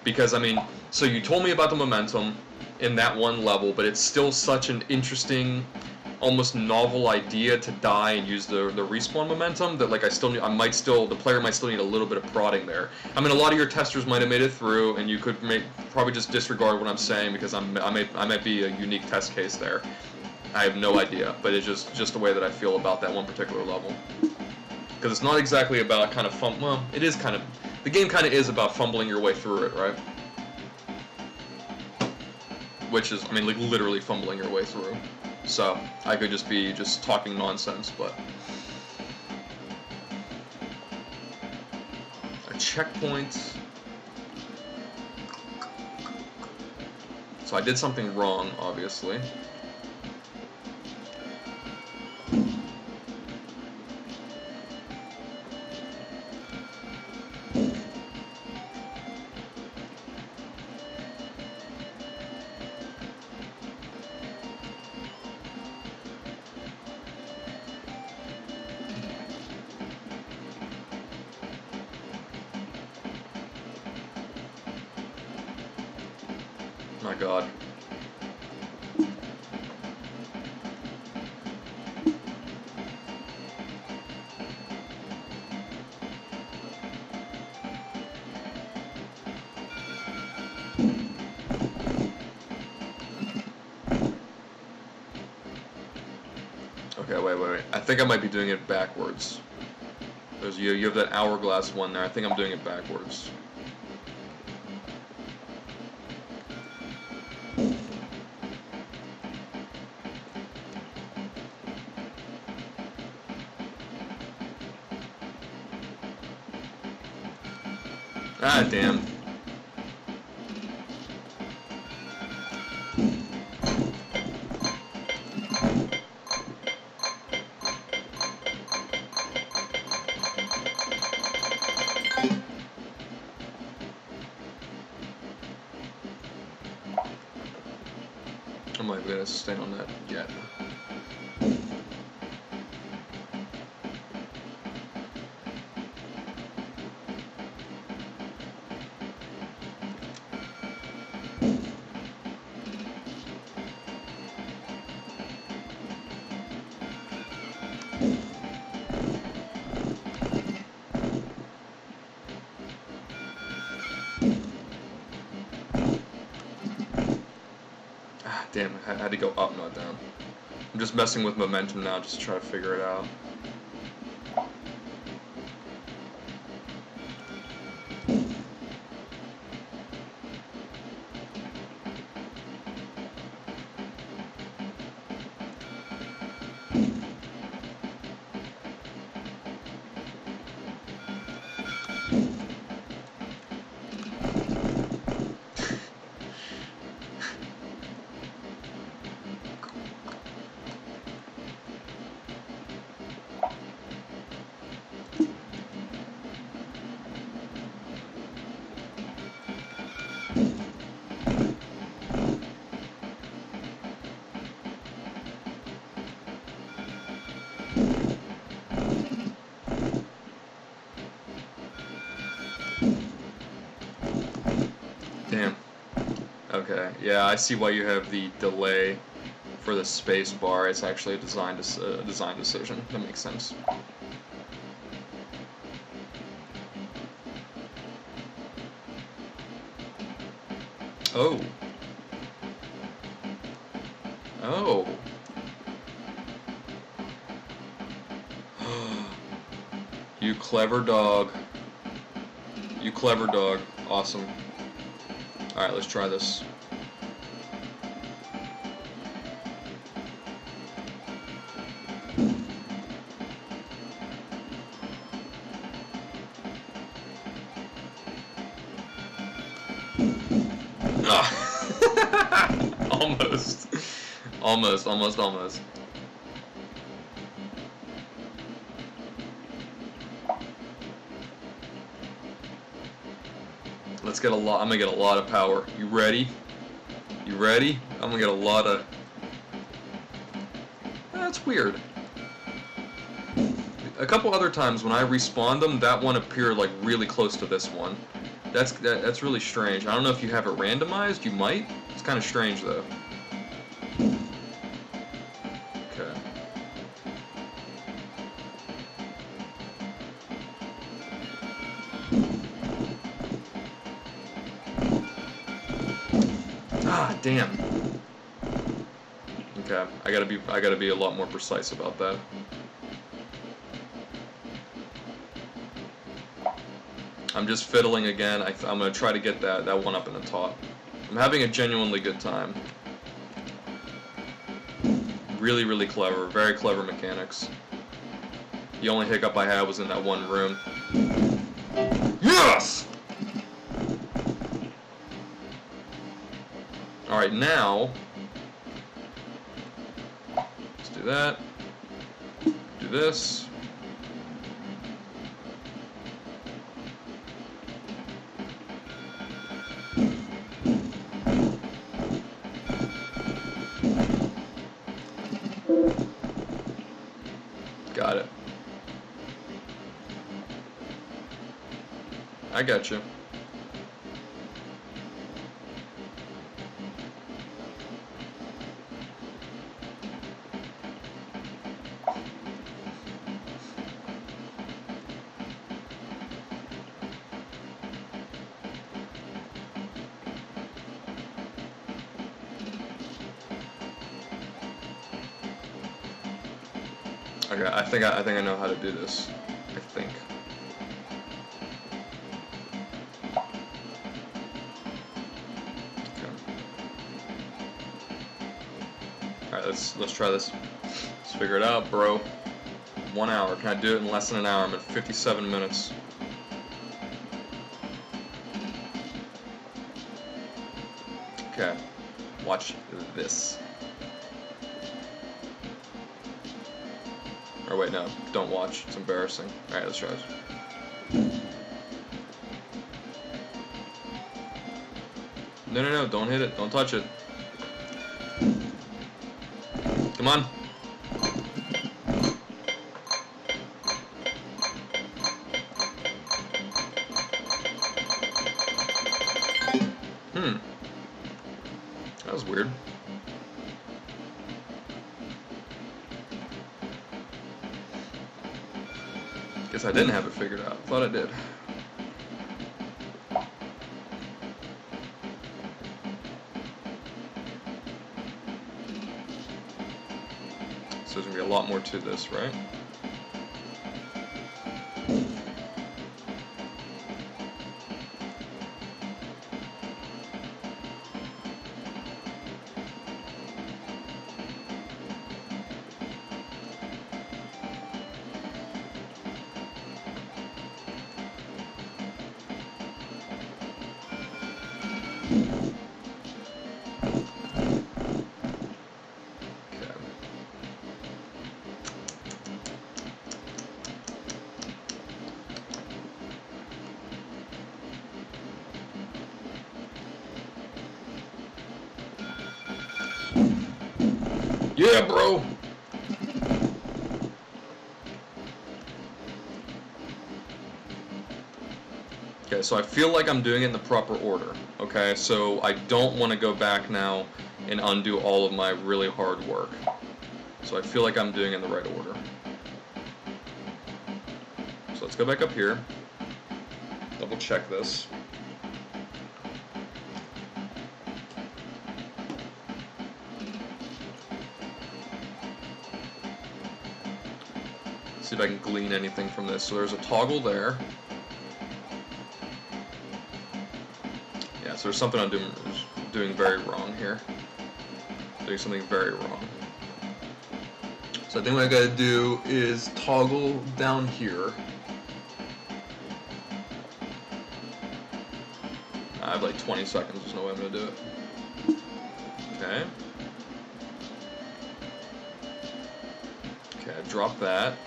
Because, I mean, so you told me about the momentum in that one level, but it's still such an interesting, almost novel idea to die and use the respawn momentum that, like, the player might still need a little bit of prodding there. I mean, a lot of your testers might have made it through, and you could probably just disregard what I'm saying because I might be a unique test case there. I have no idea, but it's just the way that I feel about that one particular level. Because it's not exactly about kind of well, it is kind of, the game kind of is about fumbling your way through it, right? which is, I mean, like literally fumbling your way through. So I could just be talking nonsense, but a checkpoint. So I did something wrong, obviously. My God. Okay, wait. I think I might be doing it backwards. There's you have that hourglass one there. I think I'm doing it backwards. Ah, damn. I'm not gonna stay on that yet. Damn, I had to go up, not down. I'm just messing with momentum now just to try to figure it out. Damn. Okay, yeah, I see why you have the delay for the space bar. It's actually a design decision. That makes sense. Oh. Oh. You clever dog. You clever dog. Awesome. Alright, let's try this. Ah. Almost. Almost. Let's get a lot. I'm gonna get a lot of power. You ready? You ready? I'm gonna get a lot of. That's weird. A couple other times when I respawned them, that one appeared like really close to this one. That's really strange. I don't know if you have it randomized. You might. It's kind of strange though. Okay. Ah, damn. Okay, I gotta be a lot more precise about that. I'm just fiddling again. I'm gonna try to get that one up in the top. I'm having a genuinely good time. Really, really clever. Very clever mechanics. The only hiccup I had was in that one room. Yes! Alright, now... let's do that. Do this. Got it. I got you. Okay, I think I know how to do this. I think. Okay. All right, let's try this. Let's figure it out, bro. 1 hour. Can I do it in less than an hour? I'm at 57 minutes. Okay. Watch this. Or wait, no, don't watch. It's embarrassing. Alright, let's try this. No, don't hit it. Don't touch it. Come on. That was weird. Guess I didn't have it figured out. Thought I did. So there's gonna be a lot more to this, right? Yeah, bro! Okay, so I feel like I'm doing it in the proper order. Okay, so I don't want to go back now and undo all of my really hard work. So I feel like I'm doing it in the right order. So let's go back up here. Double check this. See if I can glean anything from this. So there's a toggle there. Yeah, so there's something I'm doing very wrong here. Doing something very wrong. So I think what I gotta do is toggle down here. I have like 20 seconds, there's no way I'm gonna do it. Okay. Okay, I drop that.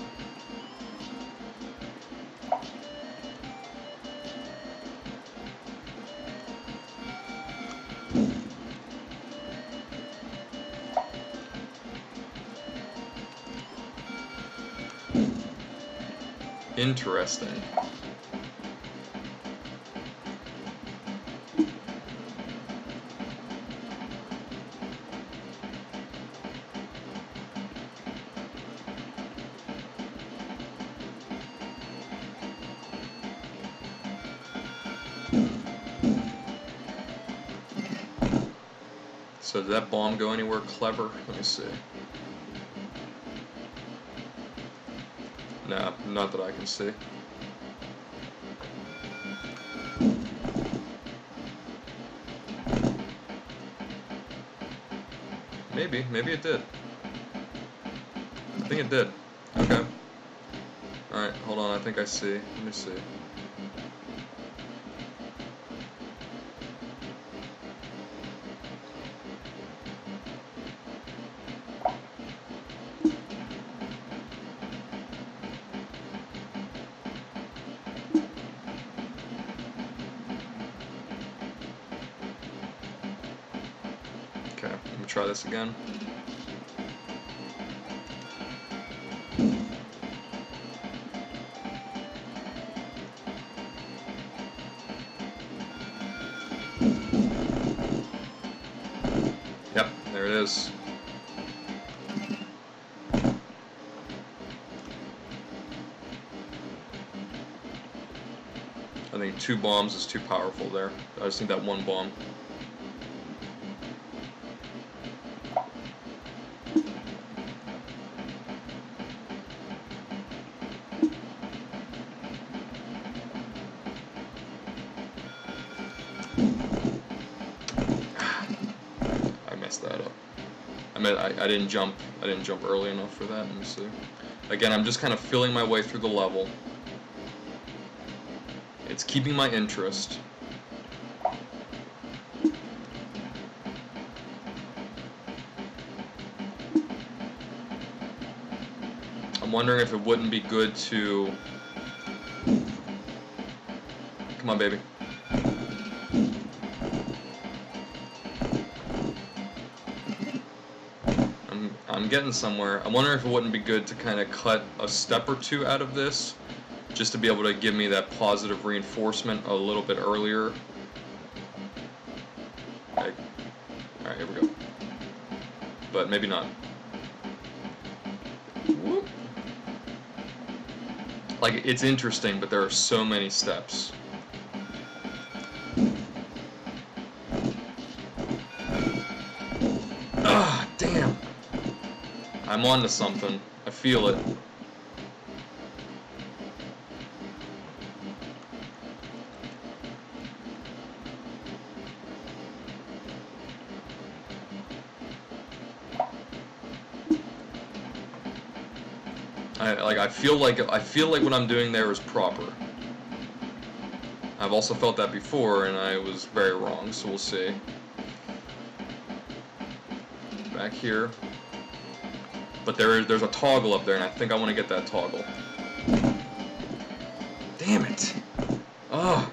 Interesting. So did that bomb go anywhere clever? Let me see. Nah, not that I can see. Maybe it did. think it did. Okay. Alright, hold on, I think I see. Let me see. Okay, let me try this again. Yep, there it is. I think 2 bombs is too powerful there. I just need that 1 bomb. I messed that up. I didn't jump early enough for that. Let me see. Again, I'm just kind of feeling my way through the level. It's keeping my interest. I'm wondering if it wouldn't be good to... Come on, baby. I'm getting somewhere. I'm wondering if it wouldn't be good to kind of cut a step or 2 out of this, just to be able to give me that positive reinforcement a little bit earlier. Okay. Alright, here we go. But maybe not. Whoop. Like, it's interesting, but there are so many steps. Ah, damn! I'm onto something. I feel it. I feel like what I'm doing there is proper. I've also felt that before, and I was very wrong. So we'll see. Back here, but there's a toggle up there, and I think I want to get that toggle. Damn it! Oh.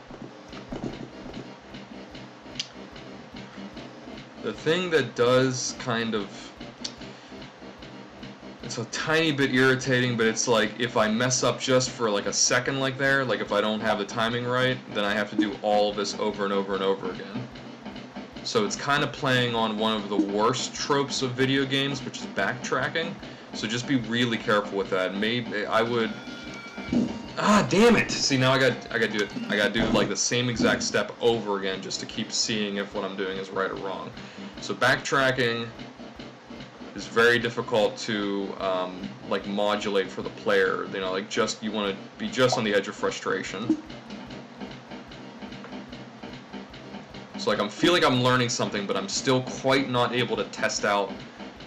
The thing that does kind of... It's a tiny bit irritating, but it's like if I mess up just for like a second like there, like if I don't have the timing right, then I have to do all of this over and over and over again. So it's kind of playing on one of the worst tropes of video games, which is backtracking. So just be really careful with that. Maybe I would... Ah, damn it! See, now I gotta do it. I gotta do like the same exact step over again just to keep seeing if what I'm doing is right or wrong. So backtracking is very difficult to like modulate for the player. You know, like just you want to be just on the edge of frustration. So like I feel like I'm learning something, but I'm still quite not able to test out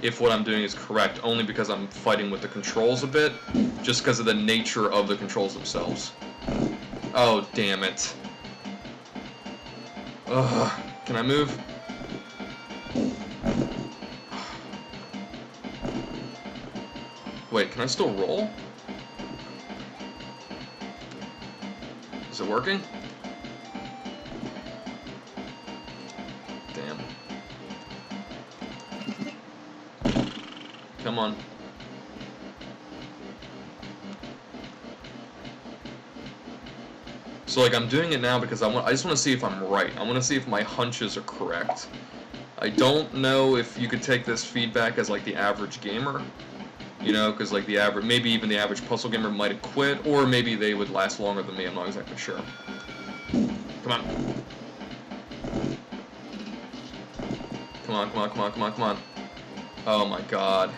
if what I'm doing is correct, only because I'm fighting with the controls a bit, just because of the nature of the controls themselves. Oh, damn it. Ugh. Can I move? Wait, can I still roll? Is it working? Damn. Come on. So like I'm doing it now because I just want to see if I'm right. I want to see if my hunches are correct. I don't know if you could take this feedback as like the average gamer. You know, because like the average, maybe even the average puzzle gamer might have quit, or maybe they would last longer than me. I'm not exactly sure. Come on. Come on, come on, come on, come on, come on. Oh my god.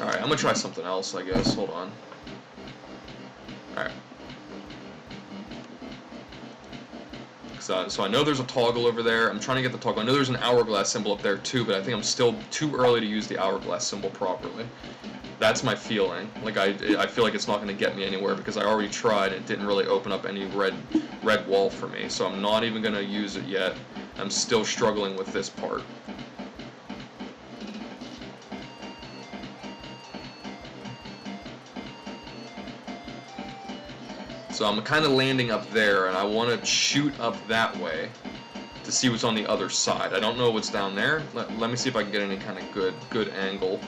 Alright, I'm gonna try something else, I guess. Hold on. Alright. Because So I know there's a toggle over there. I'm trying to get the toggle. I know there's an hourglass symbol up there too, but I think I'm still too early to use the hourglass symbol properly. That's my feeling. Like I feel like it's not going to get me anywhere because I already tried and it didn't really open up any red wall for me. So I'm not even going to use it yet. I'm still struggling with this part. So I'm kind of landing up there, and I want to shoot up that way to see what's on the other side. I don't know what's down there. Let me see if I can get any kind of good angle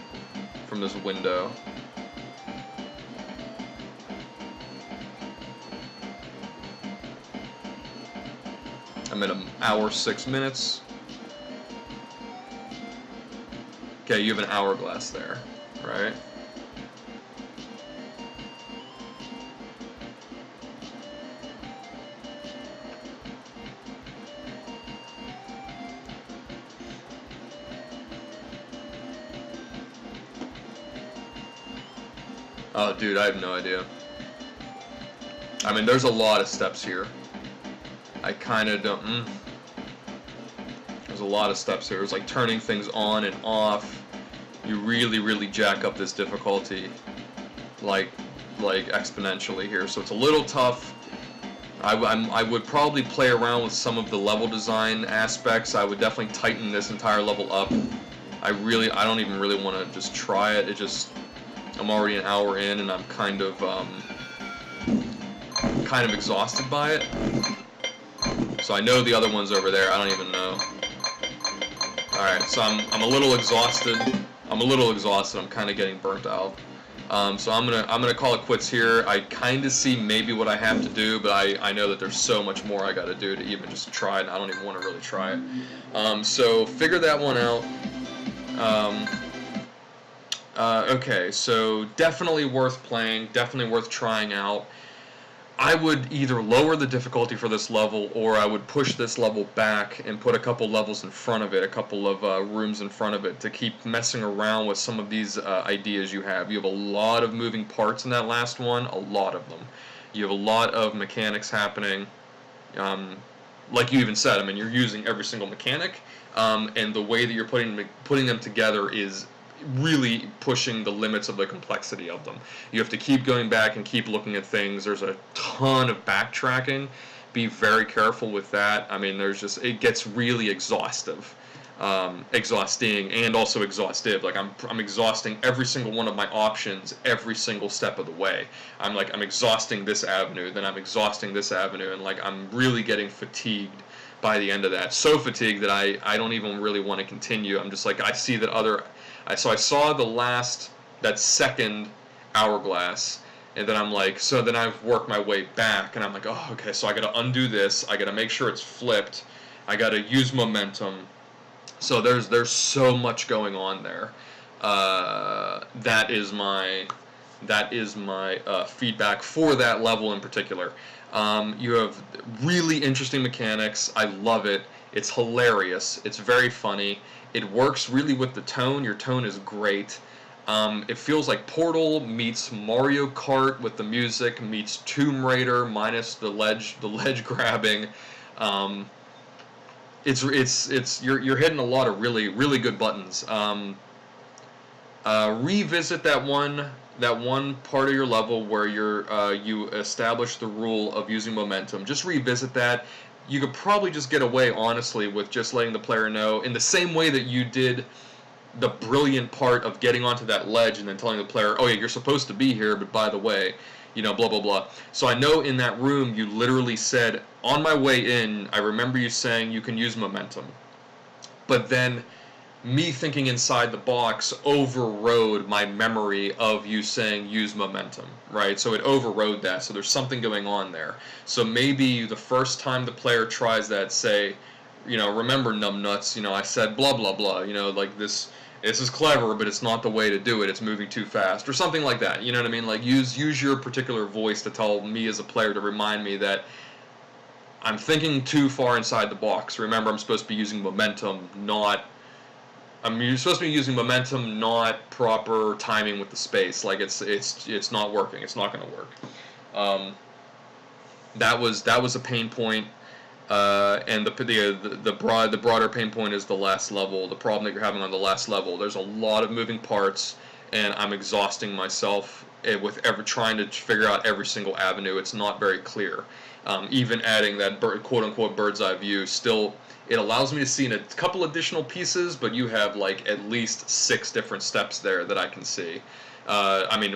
from this window. I'm at an hour 6 minutes. Okay, you have an hourglass there, right? Oh, dude, I have no idea. I mean, there's a lot of steps here. I kind of don't... There's a lot of steps here. It's like turning things on and off. You really jack up this difficulty, like exponentially here. So it's a little tough. I would probably play around with some of the level design aspects. I would definitely tighten this entire level up. I don't even really want to just try it. I'm already an hour in, and I'm kind of exhausted by it. So I know the other one's over there. I don't even know. All right, so I'm a little exhausted. I'm kind of getting burnt out. So I'm gonna call it quits here. I kind of see maybe what I have to do, but I know that there's so much more I got to do to even just try it. And I don't even want to really try it. So figure that one out. Okay, so definitely worth playing, definitely worth trying out. I would either lower the difficulty for this level, or I would push this level back and put a couple levels in front of it, a couple of rooms in front of it, to keep messing around with some of these ideas you have. You have a lot of moving parts in that last one, a lot of them. You have a lot of mechanics happening. Like you even said, I mean, you're using every single mechanic, and the way that you're putting them together is really pushing the limits of the complexity of them. You have to keep going back and keep looking at things. There's a ton of backtracking. Be very careful with that. I mean, it gets really exhaustive. Exhausting and also exhaustive. Like I'm exhausting every single one of my options every single step of the way. I'm exhausting this avenue, then I'm exhausting this avenue, and I'm really getting fatigued by the end of that. So fatigued that I don't even really want to continue. I'm just I see that so I saw that second hourglass, and then so then I've worked my way back, and I'm like, oh, okay, so I got to undo this, I got to make sure it's flipped, I got to use momentum. So there's so much going on there. That is my feedback for that level in particular. You have really interesting mechanics. I love it. It's hilarious. It's very funny. It works really with the tone. Your tone is great. It feels like Portal meets Mario Kart with the music, meets Tomb Raider minus the ledge grabbing. You're hitting a lot of really good buttons. Revisit that one part of your level where you establish the rule of using momentum. Just revisit that. You could probably just get away, honestly, with just letting the player know, in the same way that you did the brilliant part of getting onto that ledge and then telling the player, oh yeah, you're supposed to be here, but by the way, blah, blah, blah. So I know in that room you literally said, on my way in, I remember you saying you can use momentum. But then me thinking inside the box overrode my memory of you saying use momentum, right? So it overrode that, so there's something going on there. So maybe the first time the player tries that, say, remember, numbnuts, I said blah, blah, blah, this is clever, but it's not the way to do it, it's moving too fast, or something like that, you know what I mean? Use your particular voice to tell me as a player, to remind me that I'm thinking too far inside the box. Remember, I'm supposed to be using momentum, you're supposed to be using momentum, not proper timing with the space. It's not working. It's not going to work. That was a pain point. And the broader pain point is the last level, the problem that you're having on the last level. There's a lot of moving parts, and I'm exhausting myself with trying to figure out every single avenue. It's not very clear. Even adding that quote-unquote bird's eye view, still, it allows me to see in a couple additional pieces, but you have like at least 6 different steps there that I can see. I mean,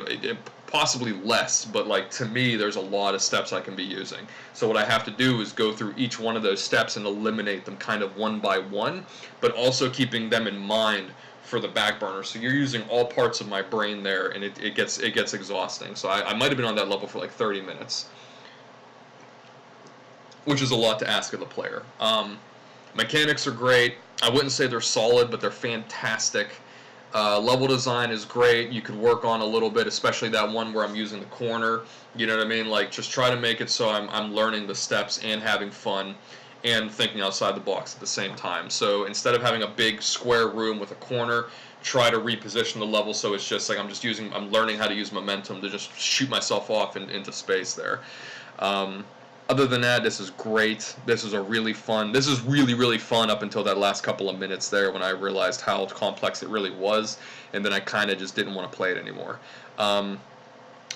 possibly less, but like to me, there's a lot of steps I can be using. So what I have to do is go through each one of those steps and eliminate them kind of one by one, but also keeping them in mind for the back burner. So you're using all parts of my brain there, and it gets exhausting. So I might have been on that level for like 30 minutes, which is a lot to ask of the player. Mechanics are great. I wouldn't say they're solid, but they're fantastic. Level design is great. You could work on a little bit, especially that one where I'm using the corner. You know what I mean? Like, just try to make it so I'm learning the steps and having fun and thinking outside the box at the same time. So instead of having a big square room with a corner, try to reposition the level so it's just like I'm learning how to use momentum to just shoot myself off into space there. Other than that, this is great. This is really, really fun up until that last couple of minutes there when I realized how complex it really was, and then I kind of just didn't want to play it anymore.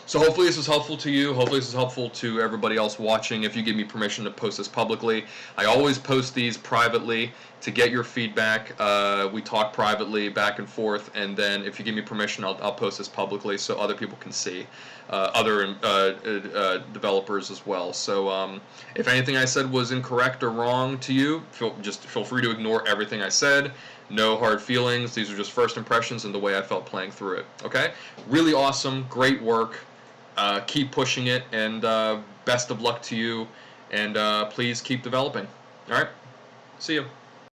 So hopefully this was helpful to you. Hopefully this is helpful to everybody else watching if you give me permission to post this publicly. I always post these privately to get your feedback. We talk privately back and forth, and then if you give me permission, I'll post this publicly so other people can see, other developers as well. So if anything I said was incorrect or wrong to you, feel free to ignore everything I said. No hard feelings. These are just first impressions and the way I felt playing through it. Okay? Really awesome. Great work. Keep pushing it, and best of luck to you, and please keep developing. All right? See you.